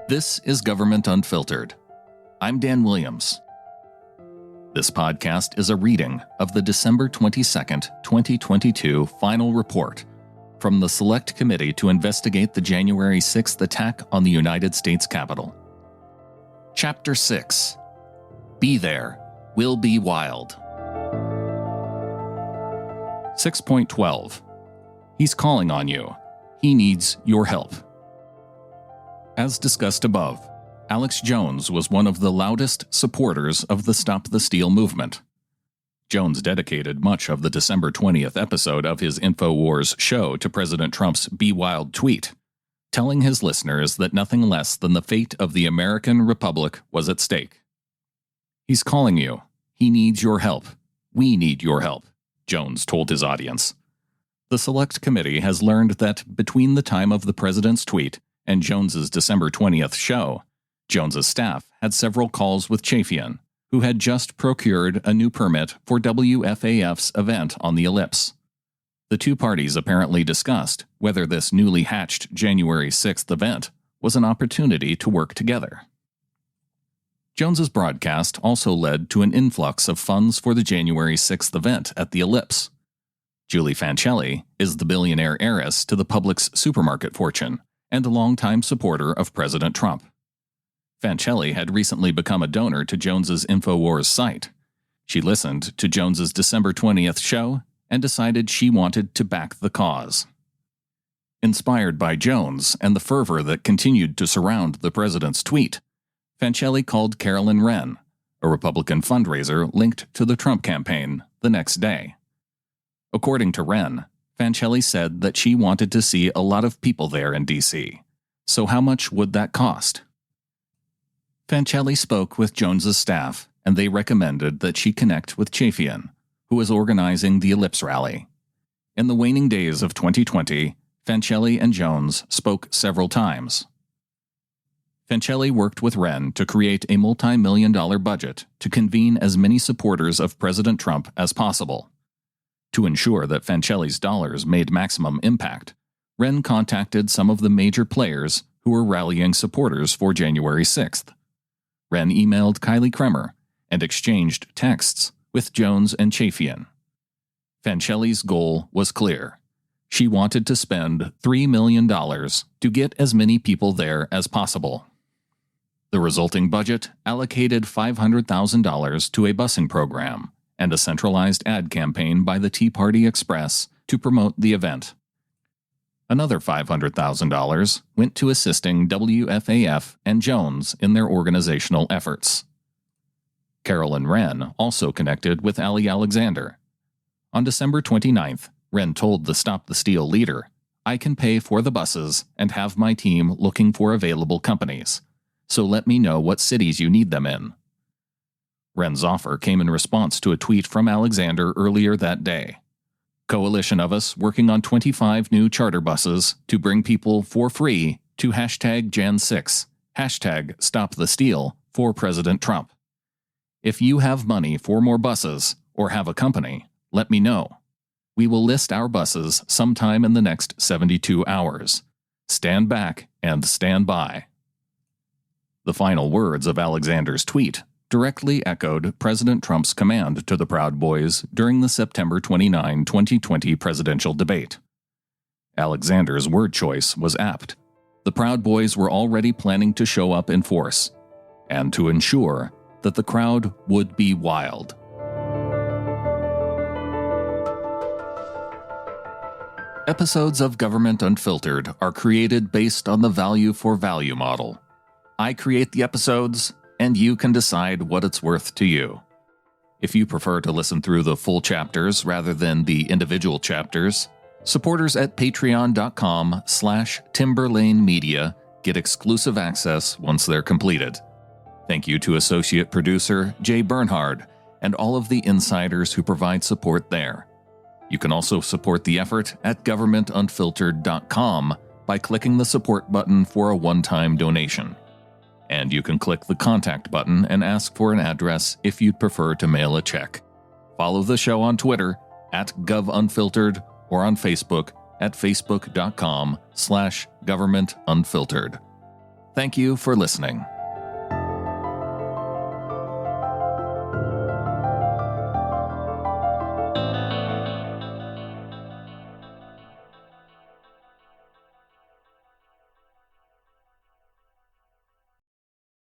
This is Government Unfiltered. I'm Dan Williams. This podcast is a reading of the December 22nd, 2022 final report from the Select Committee to investigate the January 6th attack on the United States Capitol. Chapter 6. Be There. Will Be Wild. 6.12. He's calling on you. He needs your help. As discussed above, Alex Jones was one of the loudest supporters of the Stop the Steal movement. Jones dedicated much of the December 20th episode of his InfoWars show to President Trump's Be Wild tweet, telling his listeners that nothing less than the fate of the American Republic was at stake. He's calling you. He needs your help. We need your help, Jones told his audience. The Select Committee has learned that between the time of the president's tweet and Jones's December 20th show, Jones's staff had several calls with Chaffian, who had just procured a new permit for WFAF's event on the Ellipse. The two parties apparently discussed whether this newly hatched January 6th event was an opportunity to work together. Jones's broadcast also led to an influx of funds for the January 6th event at the Ellipse. Julie Fancelli is the billionaire heiress to the Publix supermarket fortune and a longtime supporter of President Trump. Fancelli had recently become a donor to Jones's InfoWars site. She listened to Jones's December 20th show and decided she wanted to back the cause. Inspired by Jones and the fervor that continued to surround the president's tweet, Fancelli called Carolyn Wren, a Republican fundraiser linked to the Trump campaign, the next day. According to Wren, Fancelli said that she wanted to see a lot of people there in D.C. So how much would that cost? Fancelli spoke with Jones's staff, and they recommended that she connect with Chaffian, who was organizing the Ellipse rally. In the waning days of 2020, Fancelli and Jones spoke several times. Fancelli worked with Wren to create a multi-million-dollar budget to convene as many supporters of President Trump as possible. To ensure that Fancelli's dollars made maximum impact, Wren contacted some of the major players who were rallying supporters for January 6th. Wren emailed Kylie Kremer and exchanged texts with Jones and Chaffian. Fancelli's goal was clear. She wanted to spend $3 million to get as many people there as possible. The resulting budget allocated $500,000 to a busing program and a centralized ad campaign by the Tea Party Express to promote the event. Another $500,000 went to assisting WFAF and Jones in their organizational efforts. Carolyn Wren also connected with Ali Alexander. On December 29th, Wren told the Stop the Steal leader, "I can pay for the buses and have my team looking for available companies, so let me know what cities you need them in." Wren's offer came in response to a tweet from Alexander earlier that day. "Coalition of us working on 25 new charter buses to bring people for free to #Jan6, #StopTheSteal for President Trump. If you have money for more buses or have a company, let me know. We will list our buses sometime in the next 72 hours. Stand back and stand by." The final words of Alexander's tweet directly echoed President Trump's command to the Proud Boys during the September 29, 2020 presidential debate. Alexander's word choice was apt. The Proud Boys were already planning to show up in force, and to ensure that the crowd would be wild. Episodes of Government Unfiltered are created based on the value for value model. I create the episodes, and you can decide what it's worth to you. If you prefer to listen through the full chapters rather than the individual chapters, supporters at patreon.com/timberlanemedia get exclusive access once they're completed. Thank you to associate producer Jay Bernhard and all of the insiders who provide support there. You can also support the effort at governmentunfiltered.com by clicking the support button for a one-time donation. And you can click the contact button and ask for an address if you'd prefer to mail a check. Follow the show on Twitter at GovUnfiltered or on Facebook at facebook.com/governmentunfiltered. Thank you for listening.